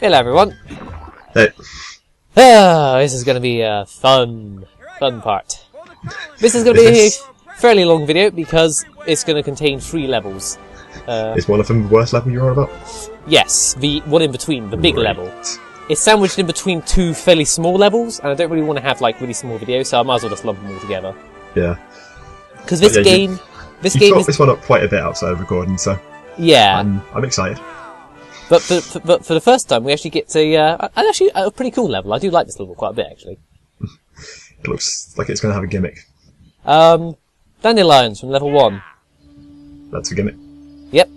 Hello everyone. Hey. This is going to be a fun part. This is going to be a fairly long video because it's going to contain 3 levels. Is one of them the worst level you're on about? Yes, the one in between, the big level. It's sandwiched in between 2 fairly small levels, and I don't really want to have like really small videos, so I might as well just lump them all together. Yeah. Because this game, you thought this one up quite a bit outside of recording, so yeah, I'm excited. But for the first time, we actually get to actually a pretty cool level. I do like this level quite a bit, actually. It looks like it's going to have a gimmick. Dandelions from level 1. That's a gimmick. Yep.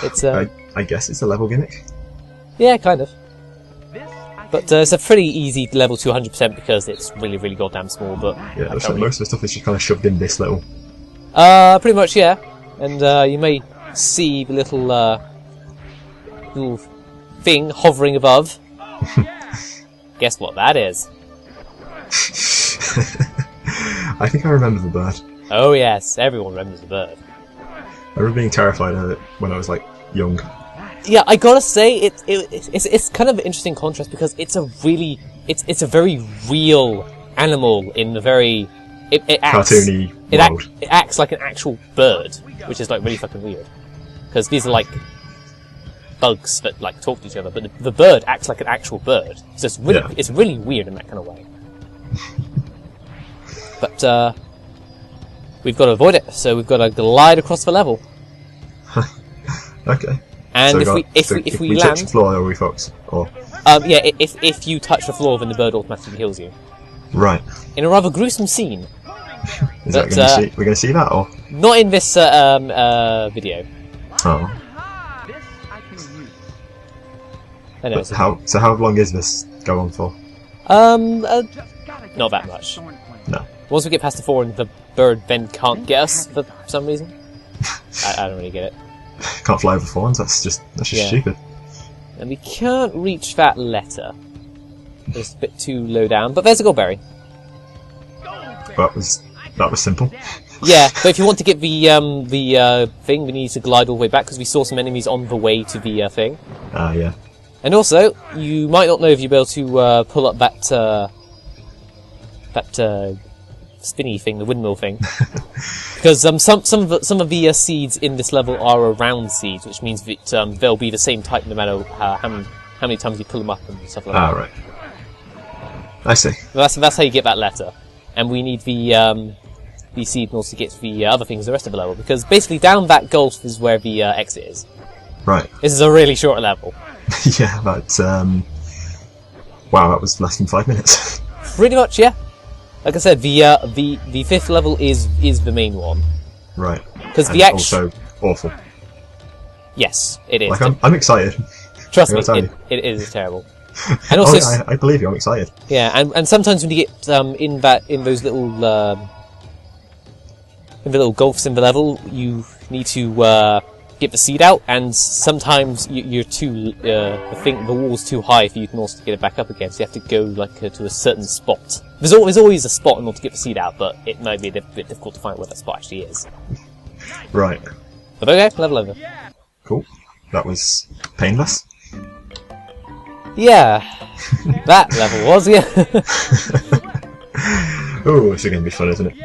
It's I guess it's a level gimmick. Yeah, kind of. But it's a pretty easy level to 100% because it's really, really goddamn small. But yeah, looks like most of the stuff is just kind of shoved in this level. Pretty much, yeah. And you may see the little little thing hovering above. Guess what that is? I think I remember the bird. Oh yes, everyone remembers the bird. I remember being terrified of it when I was like young. Yeah, I gotta say it's kind of an interesting contrast because it's a very real animal in the very it acts, cartoony world. It acts like an actual bird, which is like really fucking weird. Because these are like bugs that like talk to each other, but the bird acts like an actual bird. So it's really weird in that kind of way. But we've got to avoid it, so we've got to glide across the level. Okay. And so if we land, touch the floor, are we fucked? Or yeah, if you touch the floor, then the bird automatically heals you. Right. In a rather gruesome scene. Is that we're going to see that, or not in this video? Oh. I know. So how long is this go on for? Not that much. No. Once we get past the 4 and the bird then can't get us for some reason. I don't really get it. Can't fly over thorns. That's just stupid. And we can't reach that letter. It's a bit too low down, but there's a goldberry. That was simple. Yeah, but if you want to get the thing, we need to glide all the way back because we saw some enemies on the way to the thing. Yeah. And also, you might not know if you'll be able to pull up that spinny thing, the windmill thing, because some of the seeds in this level are round seeds, which means that they'll be the same type no matter how many times you pull them up and stuff like that. Right. I see. That's how you get that letter, and we need the seed in order to get to the other things the rest of the level, because basically down that gulf is where the exit is. Right. This is a really short level. Yeah, but wow, that was less than 5 minutes. Pretty much, yeah. Like I said, the 5th level is the main one. Right. Because the also awful. Yes, it is. Like I'm excited. Trust me, it is terrible. And also, I believe you. I'm excited. Yeah, and sometimes when you get in those little gulfs in the level, you need to get the seed out, and sometimes you're too the wall's too high for you to also get it back up again. So you have to go like to a certain spot. There's always a spot in order to get the seed out, but it might be a bit difficult to find where that spot actually is. Right. But okay, level over. Cool. That was painless. Yeah, that level was, yeah. Oh, it's going to be fun, isn't it?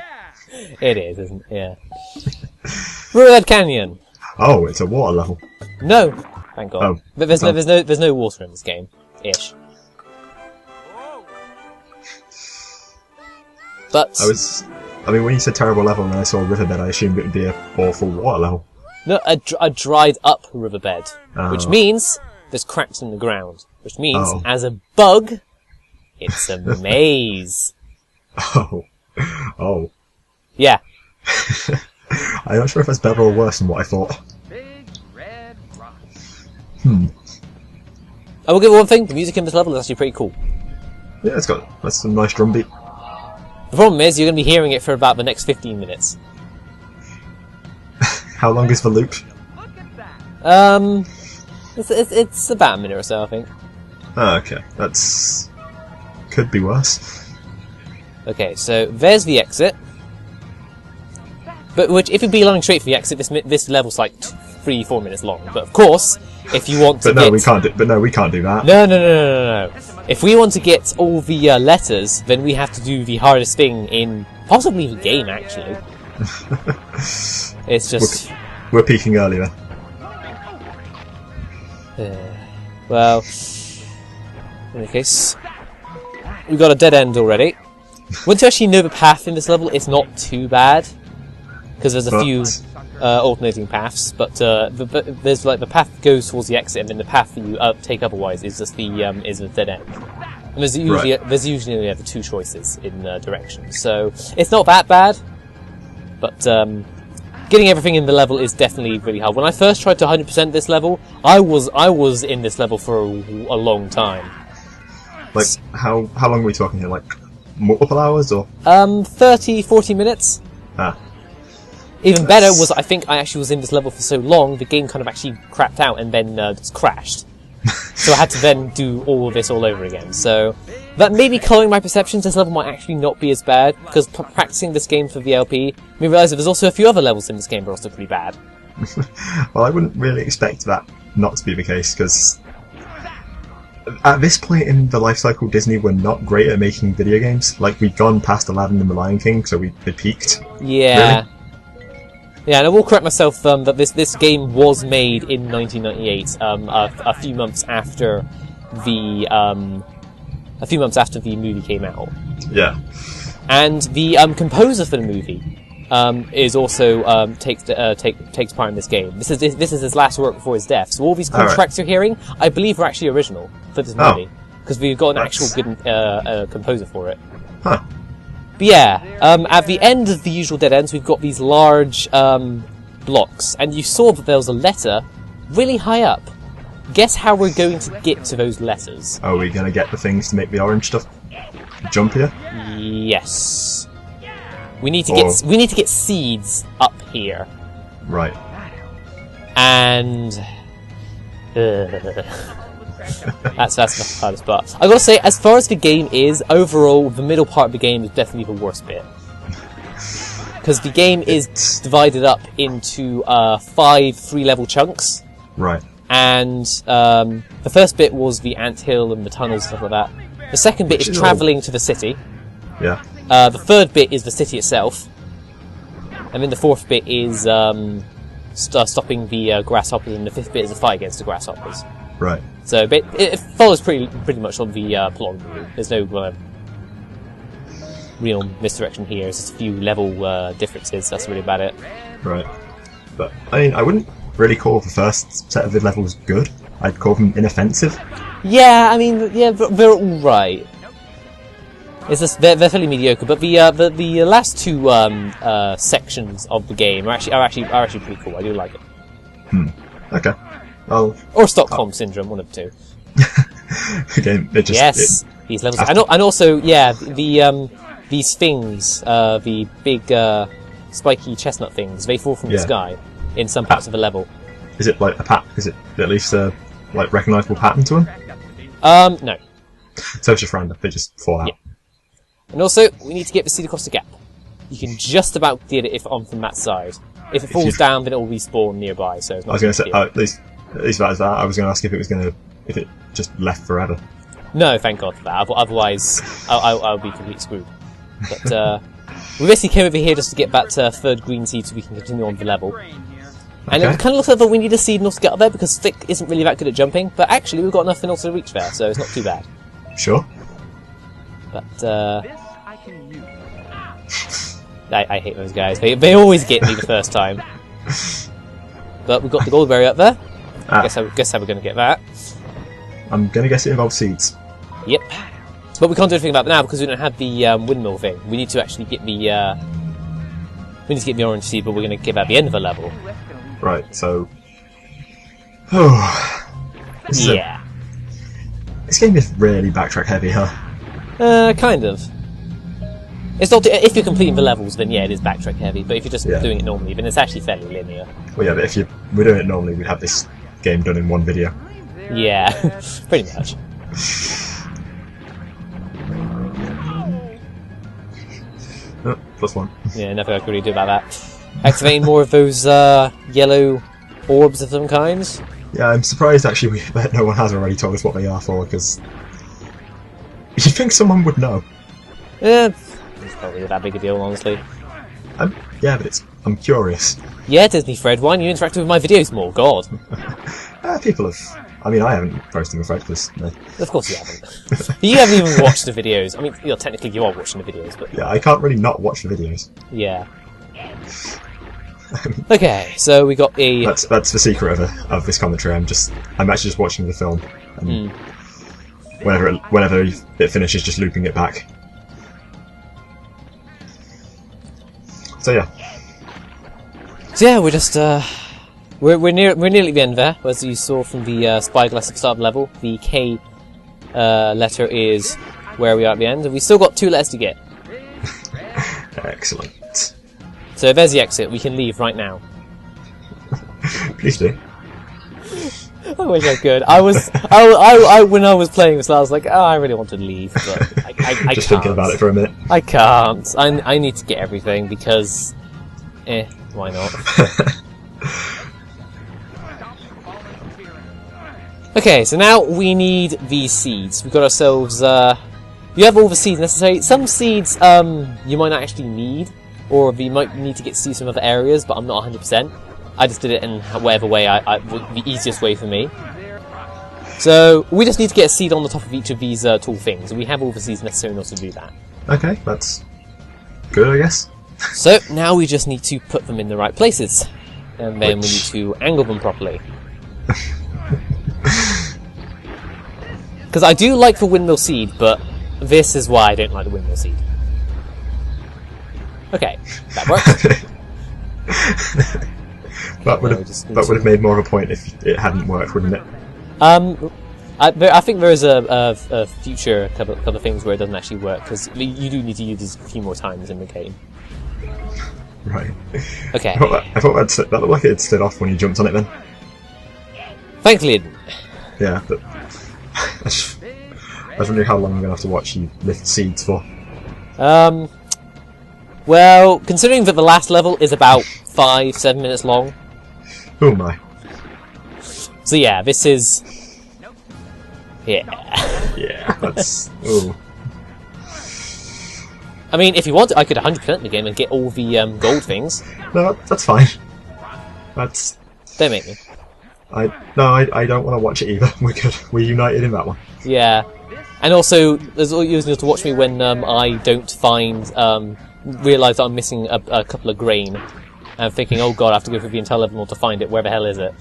It is, isn't it? Yeah. Riverbed Canyon. Oh, it's a water level. No, thank God. Oh, but there's no water in this game, ish. But I mean, when you said terrible level and I saw a riverbed, I assumed it would be an awful water level. No, a dried up riverbed, which means there's cracks in the ground, which means as a bug, it's a maze. Oh. Yeah. I'm not sure if that's better or worse than what I thought. Big red rock. I will give one thing, the music in this level is actually pretty cool. Yeah, that's some nice drum beat. The problem is, you're going to be hearing it for about the next 15 minutes. How long is the loop? Look at that. It's about a minute or so, I think. Oh, okay. That's... could be worse. Okay, so there's the exit. But if you'd be running straight for the exit, this level's like 3-4 minutes long. But of course, if you want to But no, we can't do that. No. If we want to get all the letters, then we have to do the hardest thing in possibly the game, actually. It's just... We're peaking earlier. Well, in any case, we've got a dead end already. Once you actually know the path in this level, it's not too bad, because there's a few alternating paths. But there's like the path that goes towards the exit, and then the path that you take otherwise is just the dead end. And there's usually only ever 2 choices in directions, so it's not that bad. But getting everything in the level is definitely really hard. When I first tried to 100% this level, I was in this level for a long time. Like, how long are we talking here? Like, multiple hours, or? 30-40 minutes. Ah. Even better was, I think I actually was in this level for so long, the game kind of actually crapped out and then just crashed. So I had to then do all of this all over again. So that may be colouring my perceptions. This level might actually not be as bad, because practicing this game for the LP made me realise that there's also a few other levels in this game that are also pretty bad. Well, I wouldn't really expect that not to be the case, because at this point in the life cycle, Disney were not great at making video games. Like, we'd gone past Aladdin and the Lion King, so we peaked. Yeah. Really? Yeah, and I will correct myself that this game was made in 1998, a few months after the movie came out. Yeah. And the composer for the movie is also takes part in this game. This is his last work before his death. So all these cool tracks you're hearing, I believe, are actually original for this movie, because we've got an actual good composer for it. Huh. But yeah, at the end of the usual dead ends, we've got these large blocks, and you saw that there was a letter really high up. Guess how we're going to get to those letters? Are we going to get the things to make the orange stuff jump here? Yes. We need to get seeds up here. Right. And that's the hardest part. I gotta say, as far as the game is, overall, the middle part of the game is definitely the worst bit. Because the game is divided up into 5 3-level chunks. Right. And the first bit was the anthill and the tunnels and stuff like that. The second bit is travelling to the city. Yeah. The third bit is the city itself. And then the fourth bit is stopping the grasshoppers, and the fifth bit is a fight against the grasshoppers. Right. So it follows pretty much on the plot of the movie. There's no real misdirection here. There's just a few level differences. That's really about it. Right. But, I mean, I wouldn't really call the first set of the levels good. I'd call them inoffensive. Yeah, I mean, yeah, they're all right. It's just they're fairly mediocre, but the last 2 sections of the game are actually pretty cool. I do like it. Okay. Well, or Stockholm Syndrome, one of the 2. Again, it just these levels, and also these things, the big spiky chestnut things, they fall from the sky in some parts of the level. Is it like is it at least a like recognisable pattern to them? No. So it's just random. They just fall out. Yeah. And also, we need to get the seed across the gap. You can just about get it on from that side. If it falls down, then it will respawn nearby. So it's not. I was going to say at least that is that. I was going to ask if it just left forever. No, thank God for that. Otherwise, I'll be completely screwed. But we basically came over here just to get that third green seed so we can continue on the level. And it kind of looks like we need a seed in order to get up there, because Thick isn't really that good at jumping. But actually, we've got enough in order to reach there, so it's not too bad. Sure. But I hate those guys. They always get me the first time. But we've got the gold berry up there. Guess how we're going to get that. I'm going to guess it involves seeds. Yep. But we can't do anything about that now because we don't have the windmill thing. We need to actually get the orange seed, but we're going to give at the end of the level. Right. So. Yeah. This game is really backtrack heavy, huh? Kind of. It's not. If you're completing the levels, then yeah, it is backtrack heavy. But if you're just doing it normally, then it's actually fairly linear. Well, yeah, but if we're doing it normally, we'd have this game done in one video. Yeah, pretty much. Oh, +1. Yeah, nothing I can really do about that. Activating more of those yellow orbs of some kind. Yeah, I'm surprised actually that no one has already told us what they are for, because you'd think someone would know. It's probably that big a deal, honestly. Yeah, but I'm curious. Yeah, Disney Fred, why aren't you interacting with my videos more? God. People have... I mean, I haven't posted with Fred, because... No. Of course you haven't. You haven't even watched the videos. I mean, technically you are watching the videos, but... Yeah, I can't really not watch the videos. Yeah. Okay, so we got a... That's the secret of this commentary. I'm actually just watching the film. And whenever it finishes, just looping it back. So yeah. So yeah, we're just we're nearly at the end there. As you saw from the spyglass at the start of the level, the K letter is where we are at the end, and we still got 2 letters to get. Excellent. So there's the exit. We can leave right now. Please do. I wish I could. I when I was playing this, I was like, oh, I really want to leave, but I Just can't. thinking about it for a minute. I can't. I need to get everything because, why not? Okay, so now we need these seeds. We've got ourselves. We have all the seeds necessary. Some seeds you might not actually need, or we might need to get seeds from other areas, but I'm not 100%. I just did it in whatever way the easiest way for me. So we just need to get a seed on the top of each of these tall things, and we have all the seeds necessary in order to do that. Okay, that's good, I guess. So now we just need to put them in the right places, and then we need to angle them properly. Because I do like the windmill seed, but this is why I don't like the windmill seed. Okay, that works. That would have made more of a point if it hadn't worked, wouldn't it? I think there is a future couple of things where it doesn't actually work, because you do need to use this a few more times in the game. Right. Okay. I thought that looked like it had stood off when you jumped on it then. Thankfully it didn't. Yeah, but I was wondering how long I'm going to have to watch you lift seeds for. Well, considering that the last level is about 5-7 minutes long. Oh my. So yeah, this is... Yeah. Yeah, that's... Ooh. I mean, if you want, I could 100% the game and get all the gold things. No, that's fine. That's... Don't make me. I don't want to watch it either. We're good. We're united in that one. Yeah. And also, there's all you need to watch me when I don't find... realise that I'm missing a couple of grain. And I'm thinking, oh god, I have to go through the entire level to find it. Where the hell is it?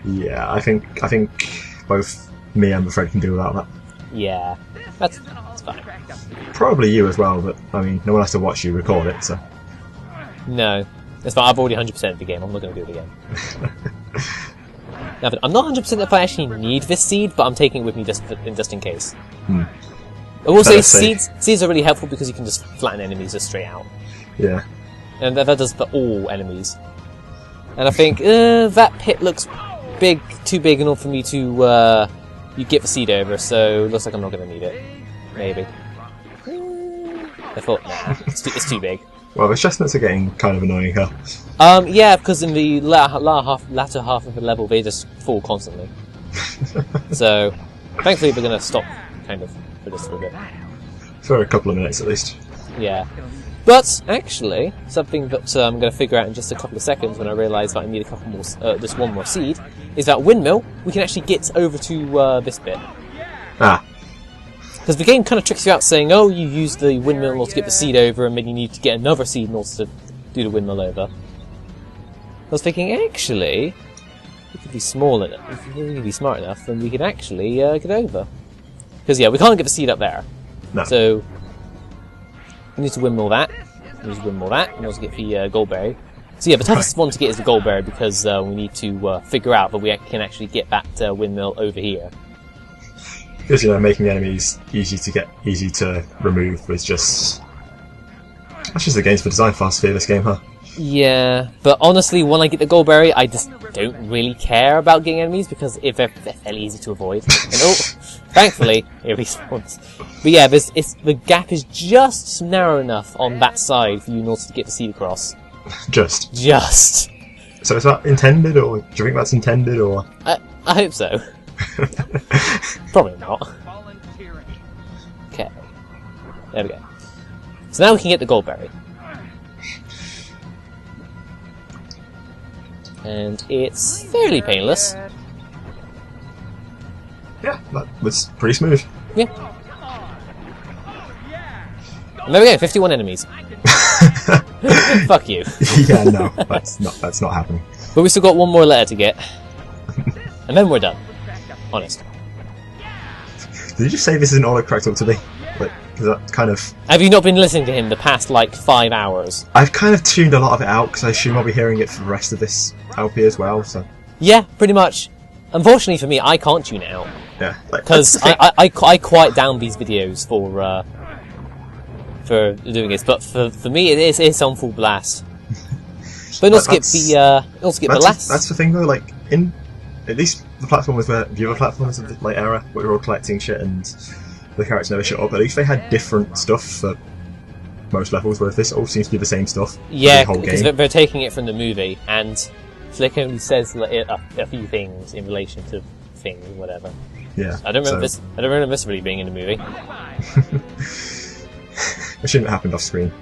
Yeah, I think both me and Fred can do without that. Yeah. That's fine. Probably you as well, but I mean, no one has to watch you record it, so... No. It's fine, I've already 100%ed the game, I'm not going to do it again. Now, I'm not 100% if I actually need this seed, but I'm taking it with me just in case. I will say seeds are really helpful because you can just flatten enemies just straight out. Yeah. And that does for all enemies. And I think, that pit looks too big in order for me to, you get the seed over, so it looks like I'm not going to need it. Maybe. I thought, nah, it's too big. Well, the chestnuts are getting kind of annoying, huh? Yeah, because in the latter half of the level, they just fall constantly. So, thankfully we're going to stop, kind of, for just a bit. For a couple of minutes, at least. Yeah. But, actually, something that I'm going to figure out in just a couple of seconds when I realise that I need a couple more, just one more seed, is that windmill, we can actually get over to this bit. Ah. Because the game kind of tricks you out saying, oh, you use the windmill in order to get the seed over, and then you need to get another seed in order to do the windmill over. I was thinking, actually, we could be small enough, if we could be smart enough, then we can actually get over. Because, yeah, we can't get the seed up there. No. So, we need to windmill that. We need to windmill that in order to get the goldberry. So, yeah, the toughest one to get is the goldberry, because we need to figure out that we can actually get that windmill over here. Because, you know, making the enemies easy to remove was just... That's just against the design philosophy of this game, huh? Yeah, but honestly, when I get the goldberry, I just don't really care about getting enemies, because if they're fairly easy to avoid. And, oh, thankfully, it respawns. But yeah, the gap is just narrow enough on that side for you in order to get the seed across. Just. So is that intended, or do you think that's intended, or? I hope so. Probably not. Volunteering. Okay. There we go. So now we can get the Goldberry. And it's fairly painless. Yeah, that was pretty smooth. Yeah. Come on. Oh, yeah. And there we go, 51 enemies. Fuck you. Yeah, no, that's not happening. But we still got one more letter to get. And then we're done. Honest. Did you just say this isn't all it cracked up to be? Like, because that kind of... Have you not been listening to him the past, like, 5 hours? I've kind of tuned a lot of it out, because I assume I'll be hearing it for the rest of this LP as well, so... Yeah, pretty much. Unfortunately for me, I can't tune it out. Yeah. Because I quiet down these videos for doing this, but for me it's on full blast. But also get the last. That's the thing though, like, in at least the platform was where the other platforms of the like era where we were all collecting shit and the characters never shut up, at least they had different stuff for most levels, whereas this all seems to be the same stuff for Yeah, the whole because game. they're taking it from the movie, and Flick only says like, a few things in relation to things, whatever. Yeah. I don't remember this. I don't remember this really being in the movie. It shouldn't have happened off screen.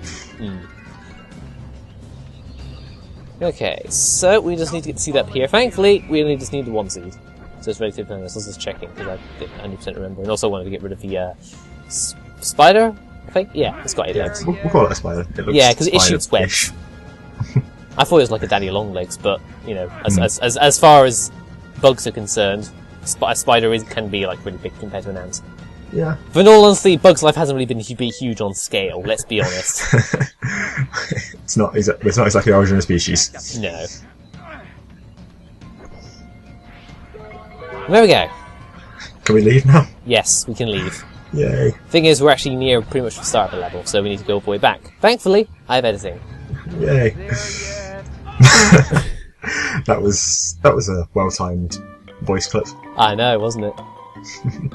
Okay, so we just need to get the seed up here. Thankfully, we only just need the one seed. So it's relatively painless. Let's just checking, because I didn't 100% remember. And also wanted to get rid of the spider, I think? Yeah, it's got 8 legs. We'll call it a spider. It looks Yeah, because it shoots spider-ish. webs. I thought it was like a daddy long legs, but, you know, as far as bugs are concerned, a spider can be like really big compared to an ant. Yeah. But in all honesty, Bug's life hasn't really been huge on scale, let's be honest. It's not exactly origin of species. No. There we go. Can we leave now? Yes, we can leave. Yay. Thing is, we're actually near pretty much the start of the level, so we need to go all the way back. Thankfully, I have editing. Yay. That was a well-timed voice clip. I know, wasn't it?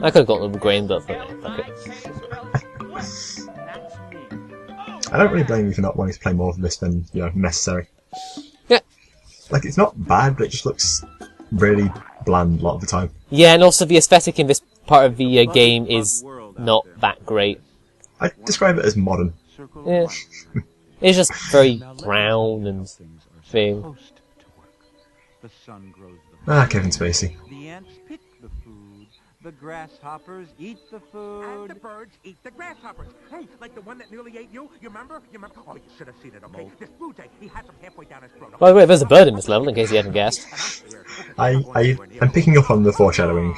I could have got a little grain, but fuck it. I don't really blame you for not wanting to play more of this than, necessary. Yeah. Like, it's not bad, but it just looks really bland a lot of the time. Yeah, and also the aesthetic in this part of the game is not that great. I describe it as modern. Yeah. It's just very brown and thing. Ah, Kevin Spacey. The ants pick the food. The grasshoppers eat the food. And the birds eat the grasshoppers. Hey, like the one that nearly ate you. You remember? Oh, you should have seen it, okay? This blue jay, he had them halfway down his throat. By the way, there's a bird in this level, in case you haven't guessed. I'm picking up on the foreshadowing.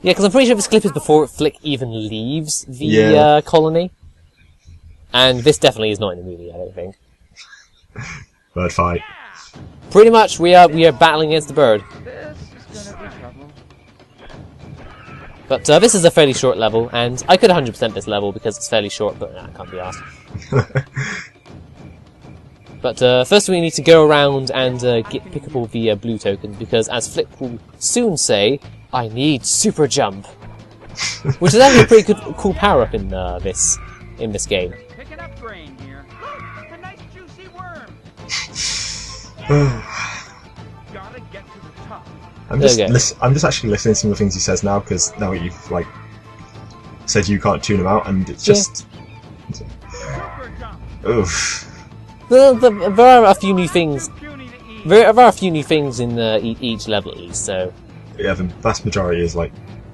Yeah, because I'm pretty sure this clip is before Flick even leaves the colony. And this definitely is not in the movie, I don't think. Bird fight. Pretty much, we are battling against the bird. But this is a fairly short level, and I could 100% this level because it's fairly short, but I can't be asked. But first we need to go around and pick up all the blue tokens, because as Flick will soon say, I need super jump. Which is actually a pretty cool power-up in this game. Picking up grain here. A nice juicy worm. Gotta get to the top. I'm just actually listening to some of the things he says now, because now you've said you can't tune him out, and it's just Super jump. oof. There are a few new things. There are a few new things in each level at least. So Yeah, the vast majority is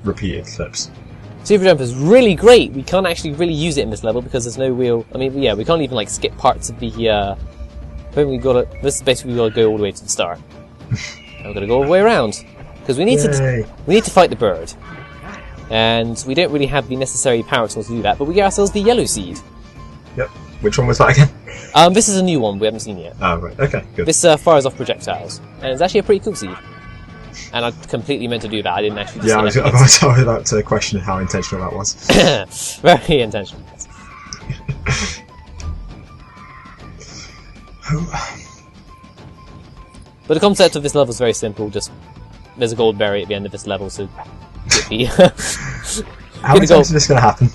repeated clips. super jump is really great. We can't actually really use it in this level because there's no real. I mean, yeah, we can't even skip parts of the. Then this is basically we gotta go all the way to the start. And we're gonna go all the way around because we need to fight the bird, and we don't really have the necessary power tools to do that. But we get ourselves the yellow seed. Yep. Which one was that again? This is a new one we haven't seen yet. Oh, right. Okay, good. This fires off projectiles, and it's actually a pretty cool seed. And I completely meant to do that. I didn't actually. Yeah, I was about to question how intentional that was. Very intentional. But the concept of this level is very simple. Just there's a gold berry at the end of this level, so get the. How many times is this going to happen?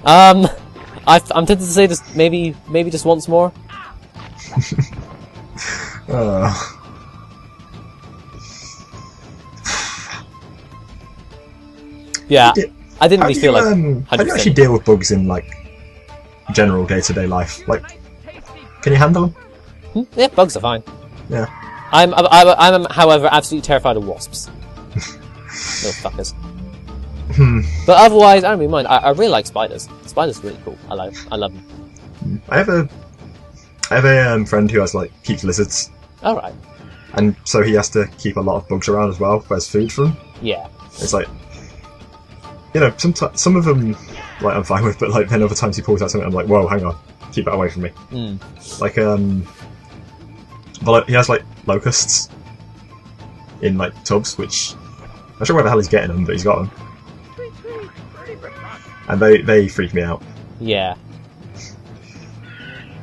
I'm tempted to say just maybe just once more. Yeah, I didn't How really do feel you, like 100%. how do you actually deal with bugs in like general day-to-day life? Like, can you handle them? Yeah, bugs are fine. Yeah. I'm, however, absolutely terrified of wasps. Little fuckers. But otherwise, I don't really mind. I really like spiders. Spiders are really cool. I love them. I have a friend who has like keeps lizards, Alright. and so he has to keep a lot of bugs around as well as food for them. Yeah. It's like, you know, some of them like I'm fine with, but like then other times he pulls out something I'm like, whoa, hang on, keep that away from me. Like but he has like locusts in like tubs, which I'm not sure where the hell he's getting them, but he's got them, and they freak me out. Yeah.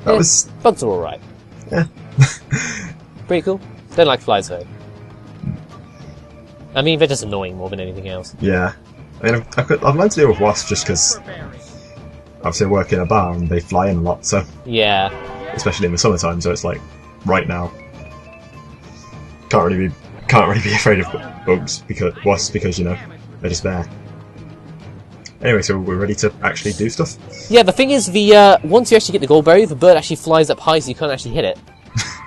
That was Bugs are alright. yeah. Pretty cool. Don't like flies though. I mean, they're just annoying more than anything else. Yeah. I mean, I've learned to deal with wasps just because obviously I work in a bar and they fly in a lot, so Yeah. especially in the summertime, so it's like right now can't really be afraid of bugs because you know they're just there. Anyway, so we're ready to actually do stuff. Yeah, the thing is, once you actually get the goldberry, the bird actually flies up high, so you can't actually hit it.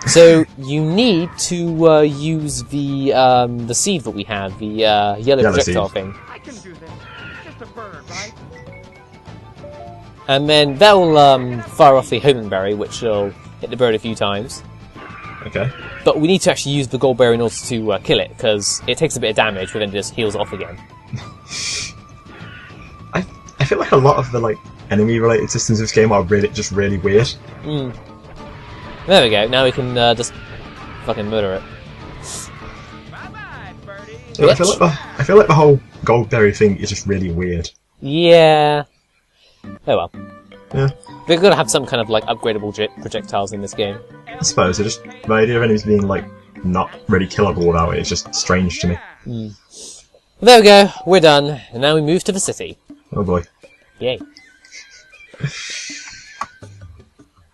So you need to use the seed that we have, the yellow projectile seed. thing, I can do this. It's just a bird, right? and then that will fire off the homing berry, which will hit the bird a few times. Okay. But we need to actually use the goldberry in order to kill it, because it takes a bit of damage, but then it just heals off again. I feel like a lot of the like enemy-related systems of this game are really weird. There we go. Now we can just fucking murder it. Bye-bye, birdie. So I feel like the whole goldberry thing is just really weird. Yeah. Oh well. Yeah. They're gonna have some kind of like upgradable projectiles in this game. I suppose the idea of enemies being like not really killable without it is just strange to me. There we go. We're done, and now we move to the city. Oh boy. Yay.